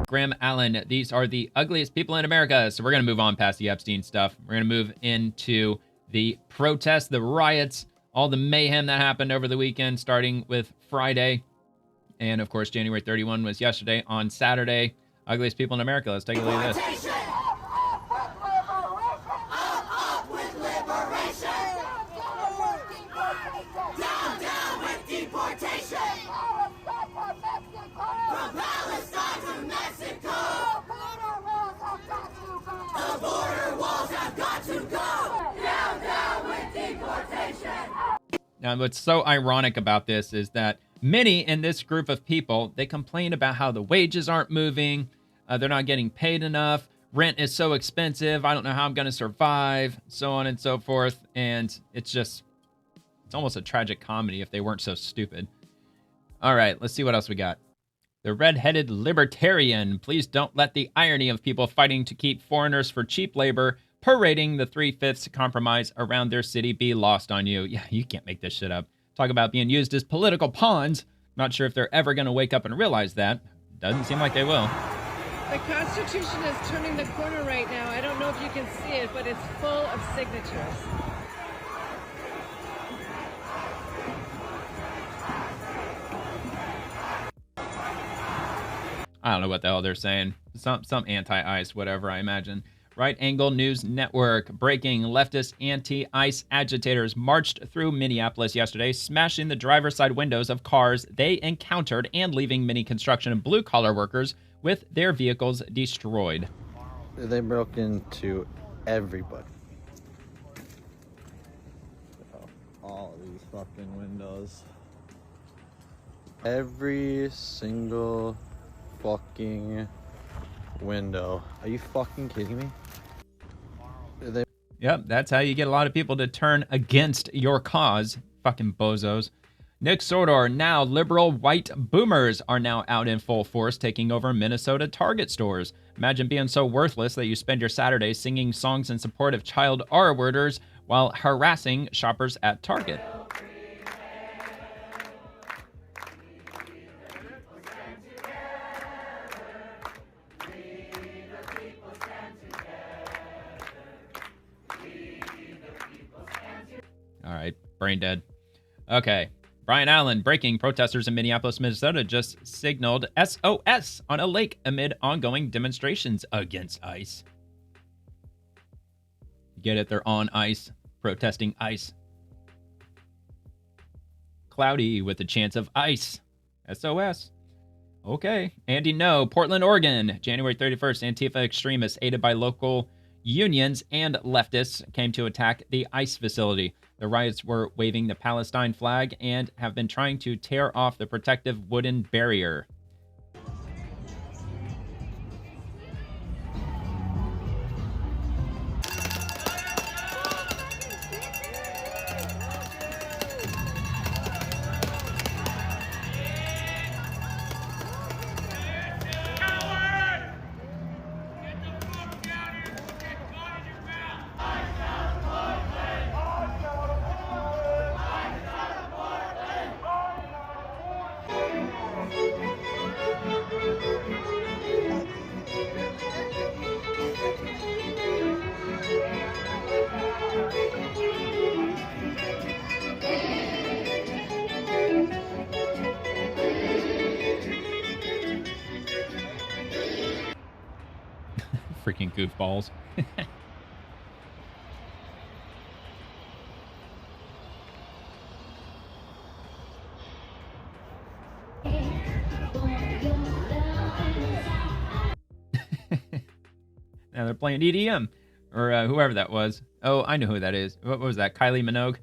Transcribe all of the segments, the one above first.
Graham Allen, these are the ugliest people in America. So we're going to move on past the Epstein stuff. We're going to move into the protests, the riots, all the mayhem that happened over the weekend, starting with Friday. And of course, January 31 was yesterday. On Saturday, ugliest people in America. Let's take a look at this. Now, what's so ironic about this is that many in this group of people, they complain about how the wages aren't moving, they're not getting paid enough, rent is so expensive, I don't know how I'm going to survive, so on and so forth. And it's almost a tragic comedy if they weren't so stupid. All right, let's see what else we got. The red-headed libertarian. Please don't let the irony of people fighting to keep foreigners for cheap labor parading the 3/5 compromise around their city be lost on you. Yeah, you can't make this shit up. Talk about being used as political pawns. Not sure if they're ever going to wake up and realize that. Doesn't seem like they will. The Constitution is turning the corner right now. I don't know if you can see it, but it's full of signatures. I don't know what the hell they're saying. Some anti-ICE, whatever, I imagine. Right Angle News Network. Breaking: leftist anti-ICE agitators marched through Minneapolis yesterday, smashing the driver's side windows of cars they encountered and leaving many construction and blue-collar workers with their vehicles destroyed. They broke into everybody. All of these fucking windows. Every single fucking window. Are you fucking kidding me? Yep, that's how you get a lot of people to turn against your cause. Fucking bozos. Nick Sordor, now liberal white boomers are now out in full force taking over Minnesota Target stores. Imagine being so worthless that you spend your Saturdays singing songs in support of child R-worders while harassing shoppers at Target. All right, brain dead. Okay, Brian Allen, breaking: protesters in Minneapolis, Minnesota just signaled SOS on a lake amid ongoing demonstrations against ICE. Get it? They're on ice, protesting ICE. Cloudy with a chance of ice. SOS. Okay. Andy No, Portland, Oregon. January 31st, Antifa extremists aided by local unions and leftists came to attack the ICE facility. The riots were waving the Palestine flag and have been trying to tear off the protective wooden barrier. Freaking goofballs. Now they're playing EDM, or whoever that was. Oh, I know who that is. What was that? Kylie Minogue?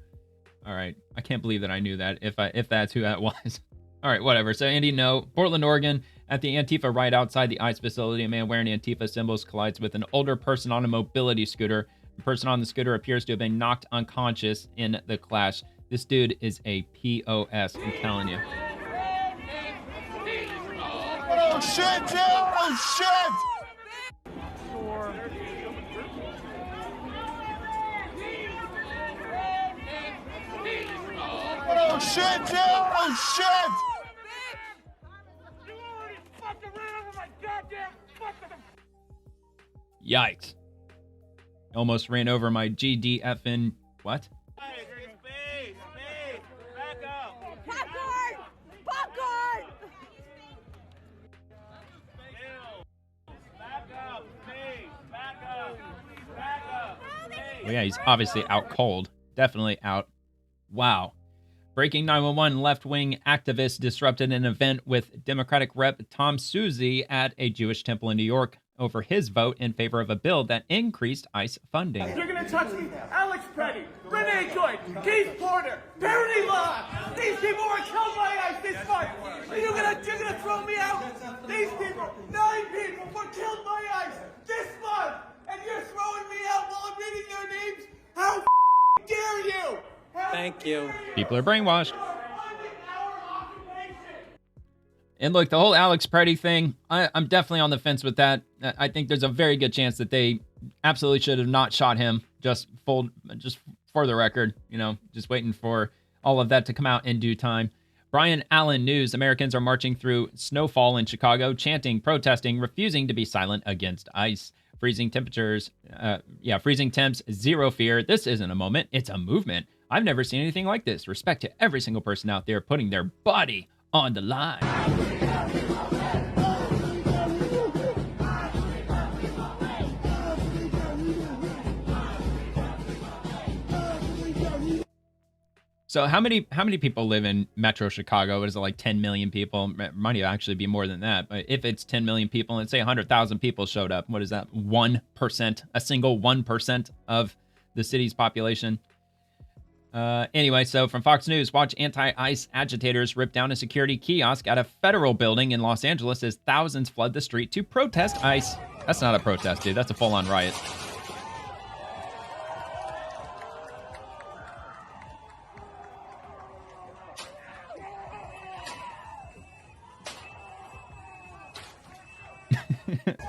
All right. I can't believe that I knew that, if that's who that was. All right, whatever. So Andy No, Portland, Oregon. At the Antifa riot outside the ICE facility, a man wearing Antifa symbols collides with an older person on a mobility scooter. The person on the scooter appears to have been knocked unconscious in the clash. This dude is a POS, I'm telling you. Oh, shit, Jill! Oh, shit! Oh, shit, Jill! Oh, shit! You already fucked around with my goddamn Yikes. Almost ran over my GDFN. What? Back up. Popcorn! Popcorn! Back up. Please. Back up. Back up. Well, yeah, he's obviously out cold. Definitely out. Wow. Breaking 911, left-wing activists disrupted an event with Democratic Rep. Tom Suzy at a Jewish temple in New York over his vote in favor of a bill that increased ICE funding. You're gonna touch me. Alex Preddy, Renee Good, Keith Porter, Parody Law. These people were killed by ICE this month. And you're gonna throw me out? These people, 9 people were killed by ICE this month. And you're throwing me out while I'm reading their names? How dare you? Thank you. People are brainwashed. And look, the whole Alex Preddy thing, I'm definitely on the fence with that. I think there's a very good chance that they absolutely should have not shot him. Just for the record, just waiting for all of that to come out in due time. Brian Allen News, Americans are marching through snowfall in Chicago, chanting, protesting, refusing to be silent against ICE. Freezing temperatures, freezing temps, zero fear. This isn't a moment, it's a movement. I've never seen anything like this. Respect to every single person out there putting their body on the line. So how many people live in Metro Chicago? Is it like 10 million people? It might actually be more than that. But if it's 10 million people and say 100,000 people showed up, what is that? 1%, a single 1% of the city's population. Anyway, so from Fox News, watch anti-ICE agitators rip down a security kiosk at a federal building in Los Angeles as thousands flood the street to protest ICE. That's not a protest, dude. That's a full-on riot.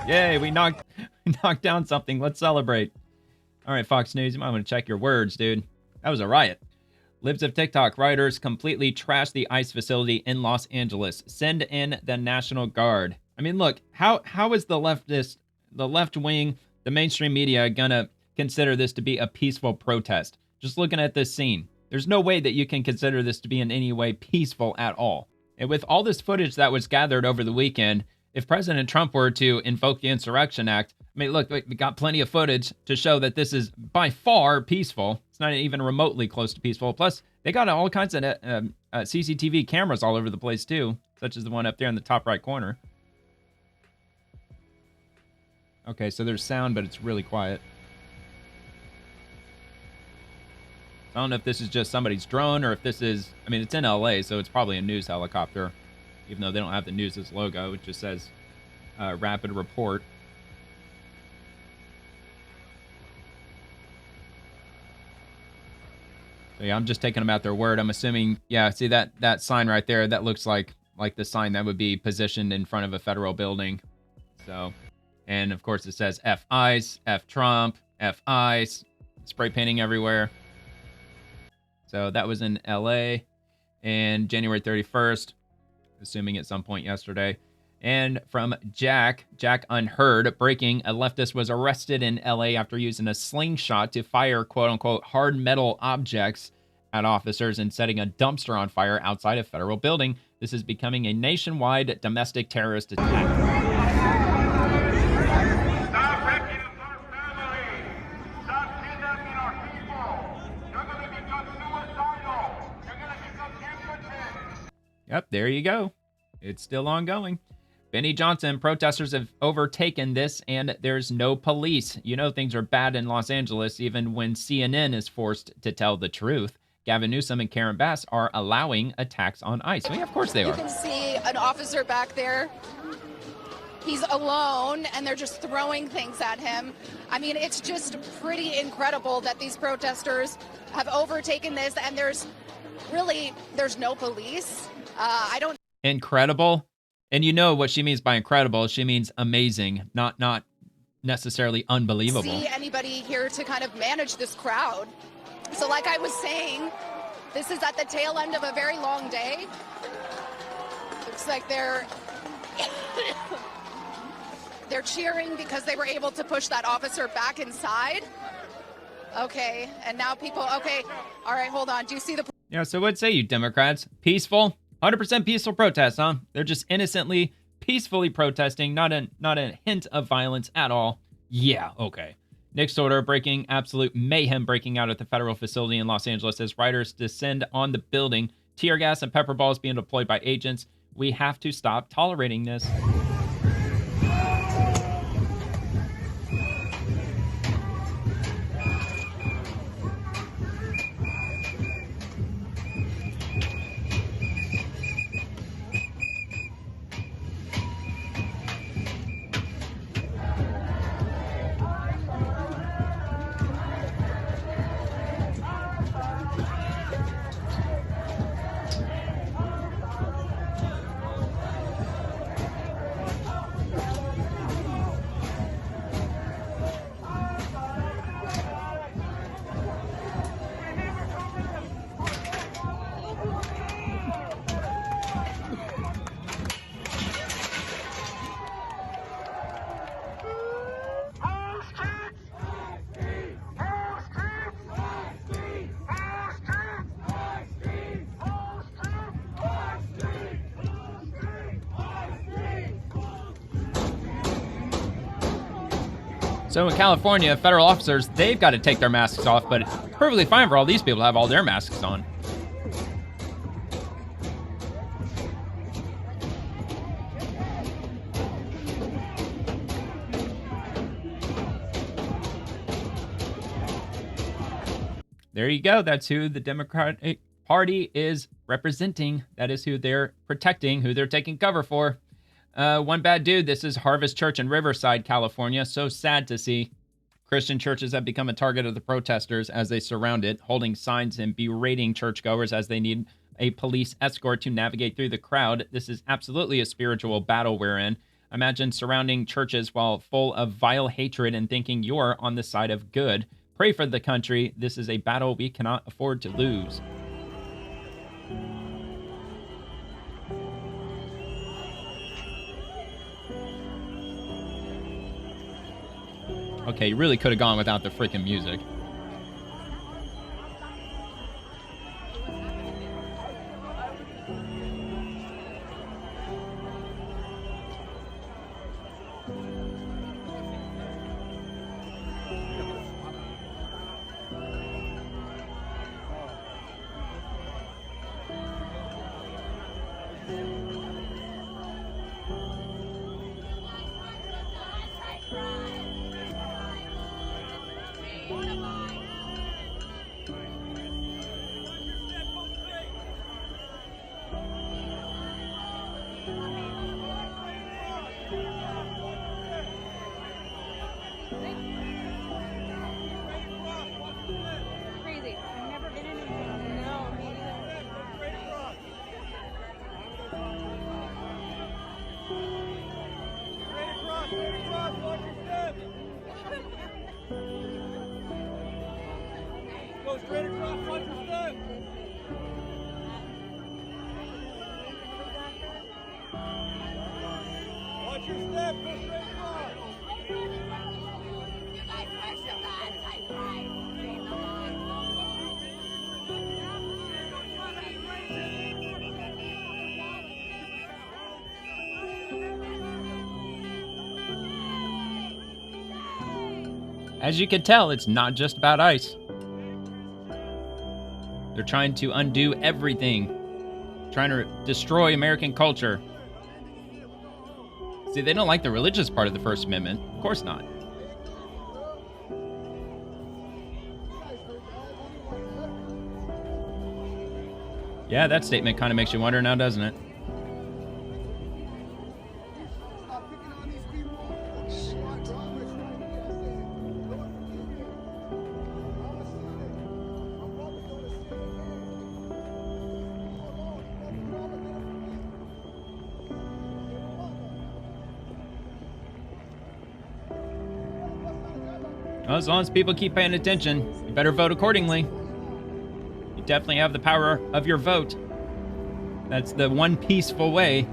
Yay, we knocked down something. Let's celebrate. All right, Fox News, you might want to check your words, dude. That was a riot. Libs of TikTok rioters completely trashed the ICE facility in Los Angeles. Send in the National Guard. I mean, look, how is the left wing, the mainstream media gonna consider this to be a peaceful protest? Just looking at this scene, there's no way that you can consider this to be in any way peaceful at all. And with all this footage that was gathered over the weekend, if President Trump were to invoke the Insurrection Act, I mean, look, we got plenty of footage to show that this is by far peaceful. It's not even remotely close to peaceful. Plus, they got all kinds of CCTV cameras all over the place, too, such as the one up there in the top right corner. Okay, so there's sound, but it's really quiet. I don't know if this is just somebody's drone or if this is... I mean, it's in LA, so it's probably a news helicopter. Even though they don't have the news as logo, it just says rapid report. So yeah, I'm just taking them at their word. I'm assuming, yeah, see that sign right there, that looks like the sign that would be positioned in front of a federal building. So, and of course it says F ICE, F Trump, F ICE, spray painting everywhere. So that was in LA and January 31st. Assuming at some point yesterday. And from Jack Unheard, breaking, a leftist was arrested in LA after using a slingshot to fire quote-unquote hard metal objects at officers and setting a dumpster on fire outside a federal building. This is becoming a nationwide domestic terrorist attack. Stop wrecking our family. Stop kidnapping our people. You're going to become suicidal. You're going to become impotent. Yep, there you go. It's still ongoing. Benny Johnson, protesters have overtaken this and there's no police. You know things are bad in Los Angeles even when CNN is forced to tell the truth. Gavin Newsom and Karen Bass are allowing attacks on ICE. I mean, of course they are. You can see an officer back there. He's alone and they're just throwing things at him. I mean, it's just pretty incredible that these protesters have overtaken this and there's no police. Incredible. And you know what she means by incredible. She means amazing, not necessarily unbelievable. See anybody here to kind of manage this crowd. So like I was saying, this is at the tail end of a very long day. Looks like they're They're cheering because they were able to push that officer back inside. Okay, and now people, okay, all right, hold on. Do you see the... Yeah, so what say you Democrats? Peaceful? 100% peaceful protests, huh? They're just innocently, peacefully protesting, not a hint of violence at all. Yeah, okay. Next order, absolute mayhem breaking out at the federal facility in Los Angeles as rioters descend on the building. Tear gas and pepper balls being deployed by agents. We have to stop tolerating this. So in California, federal officers, they've got to take their masks off, but it's perfectly fine for all these people to have all their masks on. There you go. That's who the Democratic Party is representing. That is who they're protecting, who they're taking cover for. One bad dude. This is Harvest Church in Riverside, California. So sad to see. Christian churches have become a target of the protesters as they surround it, holding signs and berating churchgoers as they need a police escort to navigate through the crowd. This is absolutely a spiritual battle we're in. Imagine surrounding churches while full of vile hatred and thinking you're on the side of good. Pray for the country. This is a battle we cannot afford to lose. Okay, you really could have gone without the freaking music. Crazy. I've never been in it. No, me neither. Straight across, watch your step. Go straight across, watch your step. Watch your step, go straight across. As you can tell, it's not just about ICE. They're trying to undo everything, trying to destroy American culture. See, they don't like the religious part of the First Amendment. Of course not. Yeah, that statement kind of makes you wonder now, doesn't it? Well, as long as people keep paying attention, you better vote accordingly. You definitely have the power of your vote. That's the one peaceful way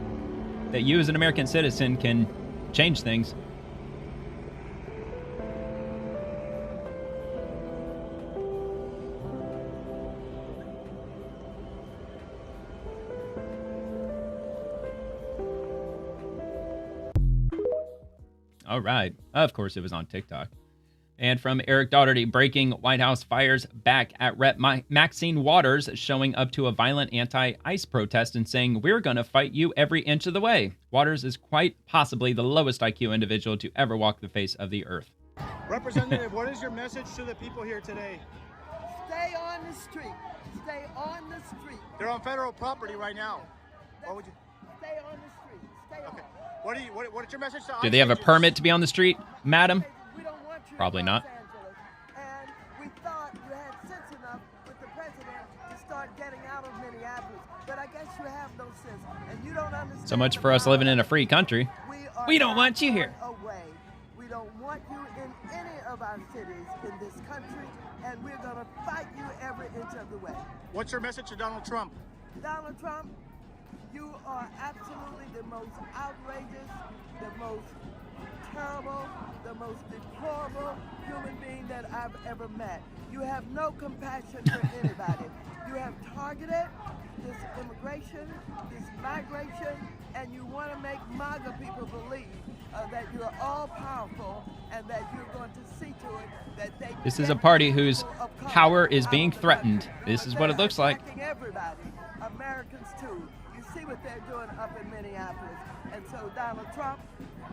that you as an American citizen can change things. All right. Of course, it was on TikTok. And from Eric Daugherty, breaking White House fires back at Rep. Maxine Waters, showing up to a violent anti-ICE protest and saying, "We're going to fight you every inch of the way." Waters is quite possibly the lowest IQ individual to ever walk the face of the earth. Representative, what is your message to the people here today? Stay on the street. Stay on the street. They're on federal property right now. What would you? Stay on the street. Stay on. Okay. What's your message to Do ICE they have a agents? permit to be on the street, madam? We don't want you Probably in not. Los Angeles. And we thought you had sense enough with the president to start getting out of Minneapolis. But I guess you have no sense. And you don't understand. So much for us living in a free country. We don't want you here. Away. We don't want you in any of our cities in this country. And we're going to fight you every inch of the way. What's your message to Donald Trump? Donald Trump, you are absolutely the most outrageous, the most terrible, the most deplorable human being that I've ever met. You have no compassion for anybody. You have targeted this immigration, this migration, and you want to make MAGA people believe that you're all powerful and that you're going to see to it that they. This is a party whose power is being threatened. This is what it looks like. Everybody, Americans too. You see what they're doing up in Minneapolis. And so, Donald Trump,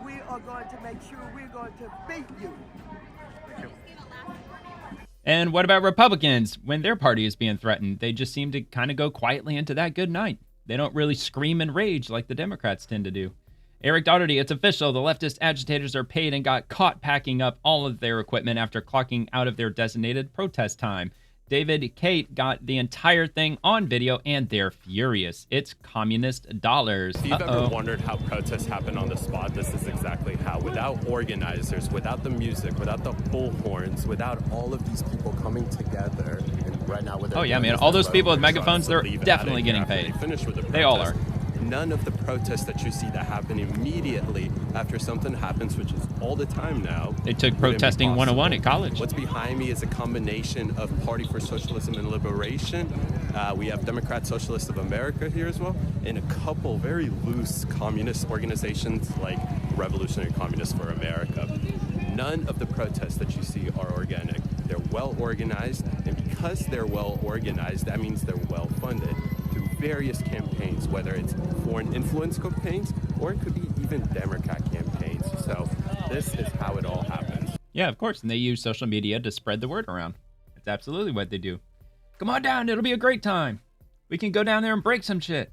we are going to make sure we're going to beat you. And what about Republicans? When their party is being threatened, they just seem to kind of go quietly into that good night. They don't really scream and rage like the Democrats tend to do. Eric Daugherty, it's official. The leftist agitators are paid and got caught packing up all of their equipment after clocking out of their designated protest time. David Kate got the entire thing on video, and they're furious. It's communist dollars. If you've ever wondered how protests happen on the spot, this is exactly how. Without organizers, without the music, without the bullhorns, without all of these people coming together. And right now, with oh yeah, man! All those people with megaphones, they're definitely getting paid. They all are. None of the protests that you see that happen immediately after something happens, which is all the time now. They took protesting 101 at college. What's behind me is a combination of Party for Socialism and Liberation. We have Democrat Socialists of America here as well, and a couple very loose communist organizations like Revolutionary Communists for America. None of the protests that you see are organic. They're well organized, and because they're well organized, that means they're well funded through various campaigns, whether it's foreign influence campaigns or it could be even Democrat campaigns. So this is how it all happens. Yeah, of course. And they use social media to spread the word around. That's absolutely what they do. Come on down. It'll be a great time. We can go down there and break some shit.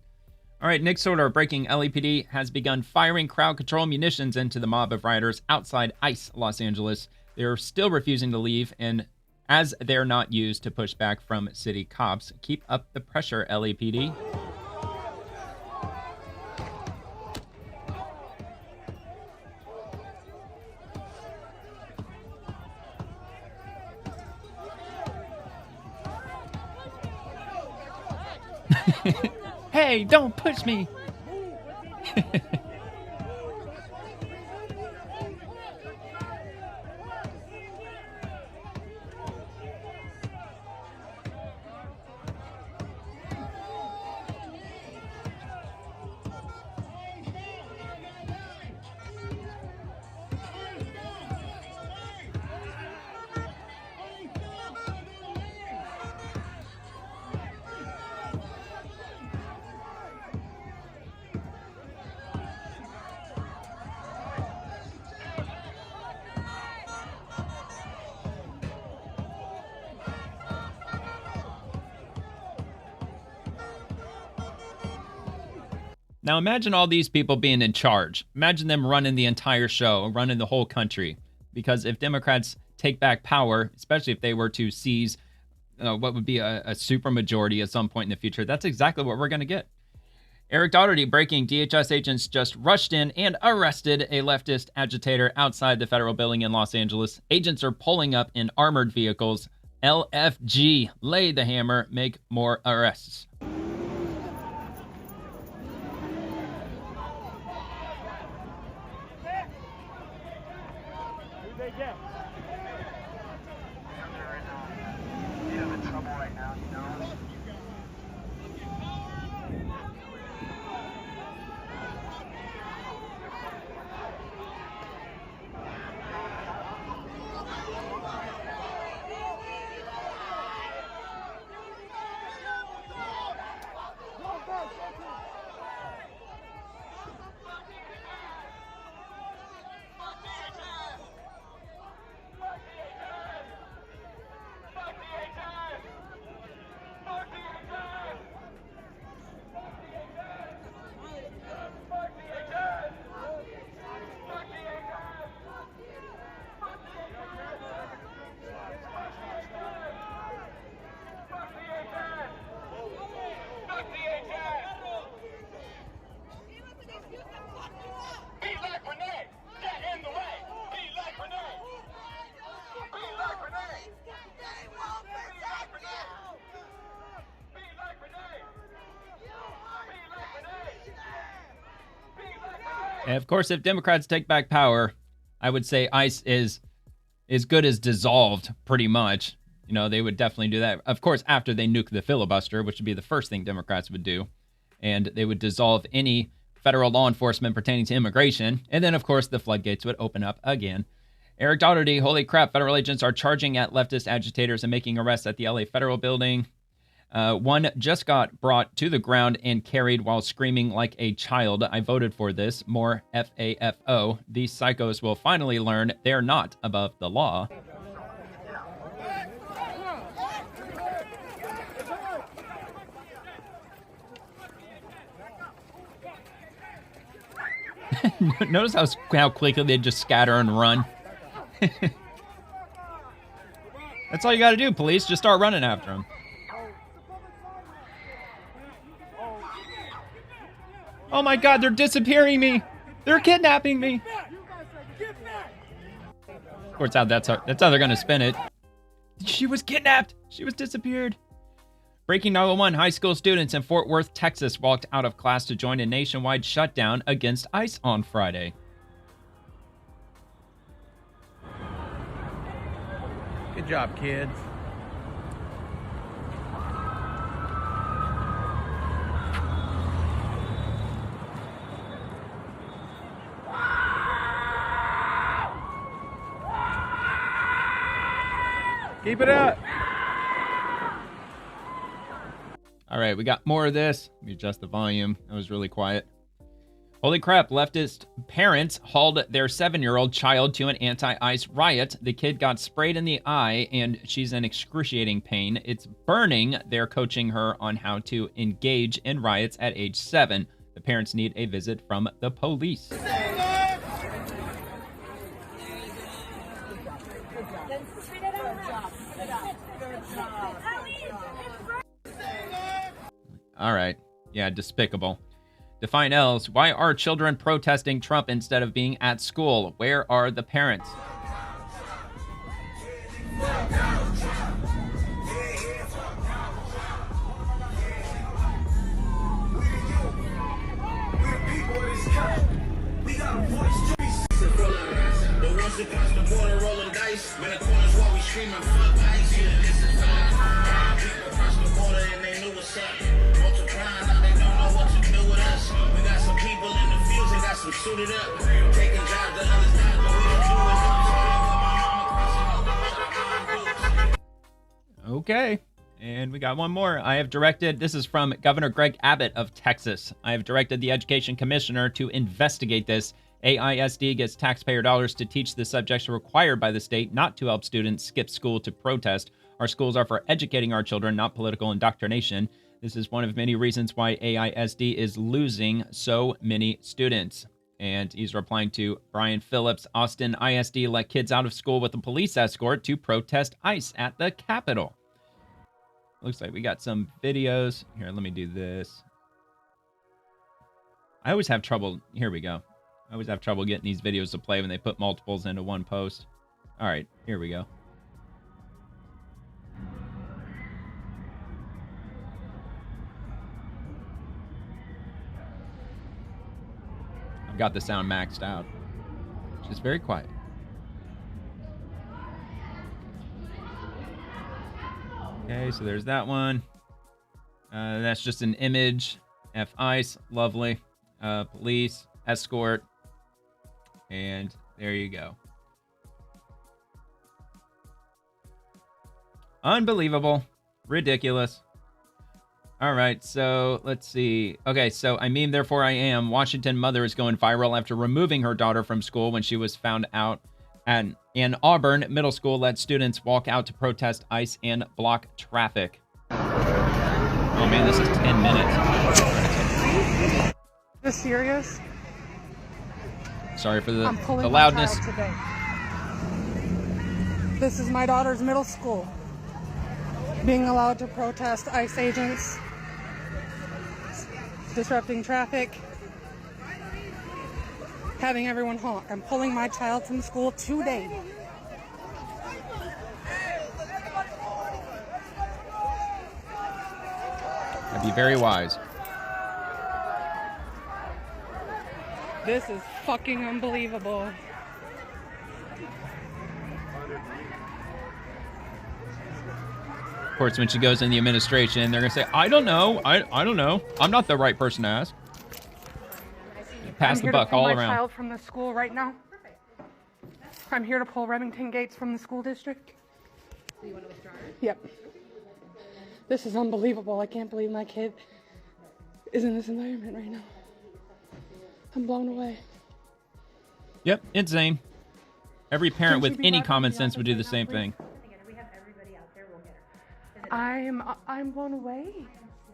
All right, Nick Sorter, breaking LAPD, has begun firing crowd control munitions into the mob of rioters outside ICE Los Angeles. They're still refusing to leave, and as they're not used to push back from city cops. Keep up the pressure, LAPD. Hey, don't push me. Now imagine all these people being in charge. Imagine them running the entire show, running the whole country. Because if Democrats take back power, especially if they were to seize what would be a supermajority at some point in the future, that's exactly what we're going to get. Eric Daugherty, breaking: DHS agents just rushed in and arrested a leftist agitator outside the federal building in Los Angeles. Agents are pulling up in armored vehicles. LFG, lay the hammer, make more arrests. And of course, if Democrats take back power, I would say ICE is as good as dissolved, pretty much. You know, they would definitely do that. Of course, after they nuke the filibuster, which would be the first thing Democrats would do. And they would dissolve any federal law enforcement pertaining to immigration. And then, of course, the floodgates would open up again. Eric Daugherty, holy crap, federal agents are charging at leftist agitators and making arrests at the LA Federal Building. One just got brought to the ground and carried while screaming like a child. I voted for this. More FAFO. These psychos will finally learn they're not above the law. Notice how quickly they just scatter and run. That's all you got to do, police. Just start running after them. Oh my God, they're disappearing me. They're kidnapping me. Of course, that's how they're going to spin it. She was kidnapped. She was disappeared. Breaking 911, high school students in Fort Worth, Texas walked out of class to join a nationwide shutdown against ICE on Friday. Good job, kids. Keep it up. All right, we got more of this. Let me adjust the volume. That was really quiet. Holy crap, leftist parents hauled their 7-year-old child to an anti-ICE riot. The kid got sprayed in the eye, and she's in excruciating pain. It's burning. They're coaching her on how to engage in riots at age 7. The parents need a visit from the police. All right. Yeah, despicable. Define L's. Why are children protesting Trump instead of being at school? Where are the parents? Okay, and we got one more. I have directed, this is from Governor Greg Abbott of Texas. I have directed the Education Commissioner to investigate this. AISD gets taxpayer dollars to teach the subjects required by the state, not to help students skip school to protest. Our schools are for educating our children, not political indoctrination. This is one of many reasons why AISD is losing so many students. And he's replying to Brian Phillips. Austin ISD let kids out of school with a police escort to protest ICE at the Capitol. Looks like we got some videos. Here, let me do this. I always have trouble. Here we go. I always have trouble getting these videos to play when they put multiples into one post. All right, here we go. I've got the sound maxed out, which is very quiet. Okay, so there's that one. That's just an image. F-ICE, lovely. Police, escort. And there you go. Unbelievable. Ridiculous. All right, so let's see. Okay, so I mean, therefore I am. Washington mother is going viral after removing her daughter from school when she was found out. And in Auburn, middle school let students walk out to protest ICE and block traffic. Oh man, this is 10 minutes. Is this serious? Sorry for the I'm loudness. My child today. This is my daughter's middle school. Being allowed to protest ICE agents, disrupting traffic, having everyone honk. I'm pulling my child from school today. I'd be very wise. This is fucking unbelievable. Of course, when she goes in the administration, they're going to say, I don't know. I don't know. I'm not the right person to ask. Pass the buck all I'm here to pull my around. child from the school right now. I'm here to pull Remington Gates from the school district. So you want to withdraw? Yep. This is unbelievable. I can't believe my kid is in this environment right now. I'm blown away. Yep, insane. Every parent Can she with be any back in common the sense would do office the right same now, thing. We have everybody out there. We'll get her. I'm blown away.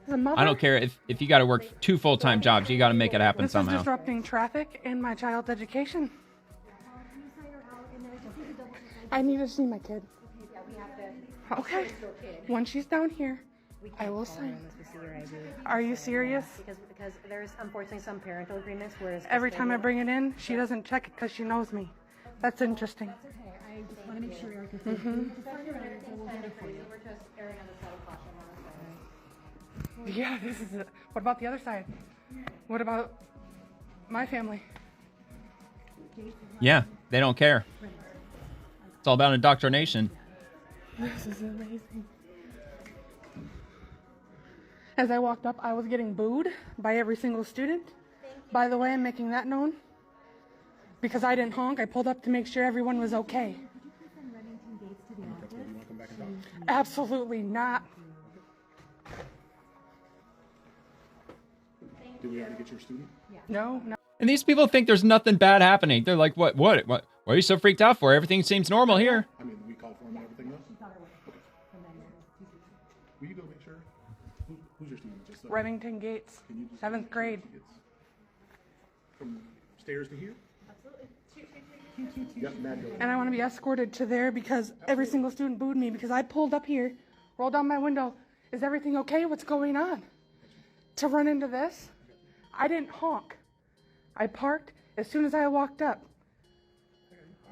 As a mother, I don't care if you got to work 2 full-time jobs. You got to make it happen this is somehow. disrupting traffic and my child's education. I need to see my kid. Okay. When she's down here, I will sign. Are you serious? Because there's unfortunately some parental agreements where Every time I bring it in, she doesn't check it because she knows me. That's interesting. Okay, I just want to make sure Erica's We're just erring on the side of caution, honestly. Yeah, this is it. What about the other side? What about my family? Yeah, they don't care. It's all about indoctrination. This is amazing. As I walked up, I was getting booed by every single student. By the way, I'm making that known. Because I didn't honk, I pulled up to make sure everyone was okay. Absolutely not. Did we already get your student? No, no. And these people think there's nothing bad happening. They're like, what are you so freaked out for? Everything seems normal here. I mean, we called for him and everything else. Okay. Will you go make sure? Who's your student? Just Remington Gates, can you just 7th grade. from stairs to here? Absolutely. Yep, Matt, go. And I want to be escorted to there because every single student booed me because I pulled up here, rolled down my window. Is everything okay? What's going on? To run into this? I didn't honk. I parked as soon as I walked up.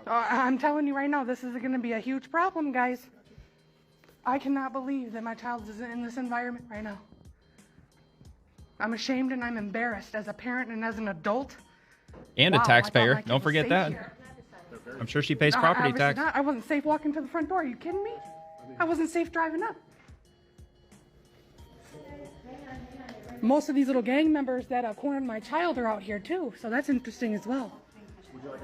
I'm telling you right now, this is going to be a huge problem, guys. I cannot believe that my child is in this environment right now. I'm ashamed and I'm embarrassed as a parent and as an adult. And Wow, a I taxpayer. thought my kid Don't was forget safe that. here. I'm sure she pays No, property obviously tax. not. I wasn't safe walking to the front door. Are you kidding me? I wasn't safe driving up. Most of these little gang members that cornered my child are out here too, so that's interesting as well. Would you like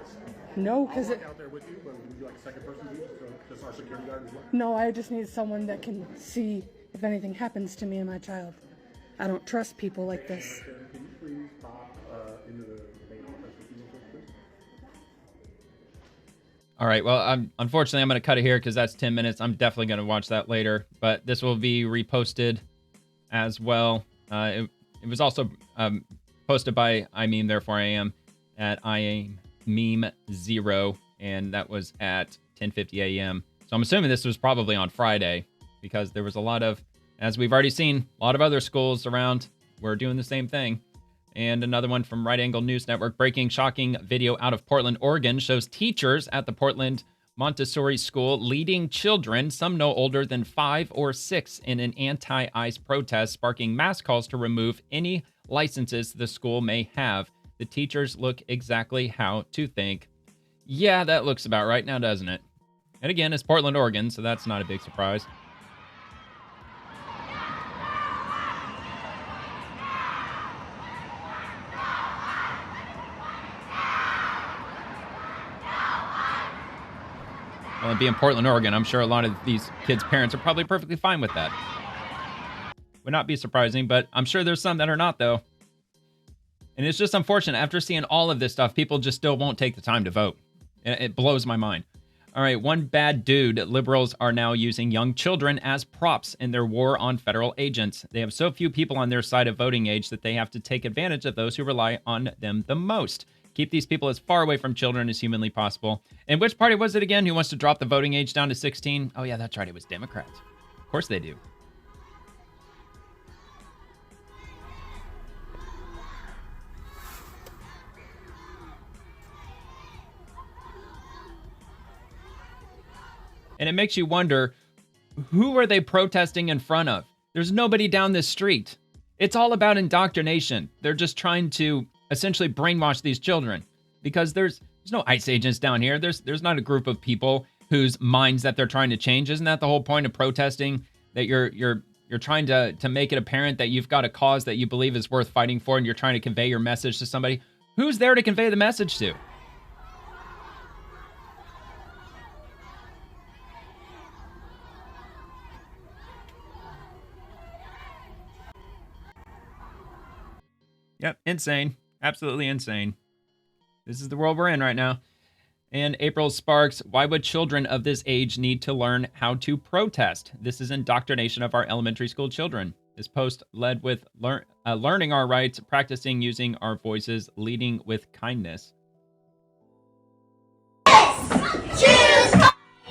a No, because out there with you, but would you like a second person to just our security guard as well? no, I just need someone that can see if anything happens to me and my child. I don't trust people like this. Can you please pop into the main office with you real quick, please? All right, well, unfortunately, I'm going to cut it here because that's 10 minutes. I'm definitely going to watch that later, but this will be reposted as well. It was also posted by I Meme, Therefore I Am at I Am Meme 0, and that was at 10:50 a.m. So I'm assuming this was probably on Friday because there was a lot of, as we've already seen, a lot of other schools around were doing the same thing. And another one from Right Angle News Network. Breaking shocking video out of Portland, Oregon shows teachers at the Portland Montessori school leading children, some no older than 5 or 6, in an anti-ICE protest, sparking mass calls to remove any licenses the school may have. The teachers look exactly how to think. Yeah, that looks about right now, doesn't it? And again, it's Portland, Oregon, so that's not a big surprise. Well, being Portland, Oregon, I'm sure a lot of these kids' parents are probably perfectly fine with that. Would not be surprising, but I'm sure there's some that are not, though. And it's just unfortunate. After seeing all of this stuff, people just still won't take the time to vote. It blows my mind. All right, one bad dude. Liberals are now using young children as props in their war on federal agents. They have so few people on their side of voting age that they have to take advantage of those who rely on them the most. Keep these people as far away from children as humanly possible. And which party was it again who wants to drop the voting age down to 16? Oh, yeah, that's right. It was Democrats. Of course they do. And it makes you wonder, who are they protesting in front of? There's nobody down this street. It's all about indoctrination. They're just trying to essentially brainwash these children, because there's no ICE agents down here. There's not a group of people whose minds that they're trying to change. Isn't that the whole point of protesting? That you're trying to make it apparent that you've got a cause that you believe is worth fighting for, and you're trying to convey your message to somebody. Who's there to convey the message to? Yep, insane. Absolutely insane. This is the world we're in right now. And April sparks, why would children of this age need to learn how to protest? This is indoctrination of our elementary school children. This post led with learning our rights, practicing using our voices, leading with kindness.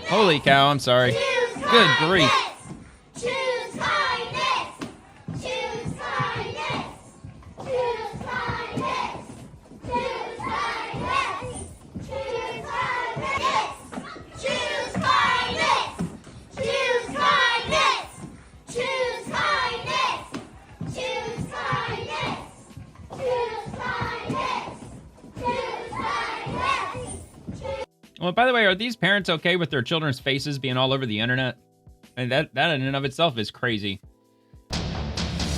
Holy cow, I'm sorry. Good grief. Well, by the way, are these parents okay with their children's faces being all over the internet? And that in and of itself is crazy.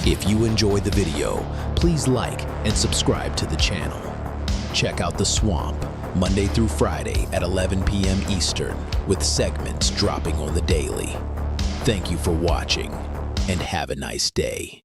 If you enjoyed the video, please like and subscribe to the channel. Check out The Swamp, Monday through Friday at 11 p.m. Eastern, with segments dropping on the daily. Thank you for watching, and have a nice day.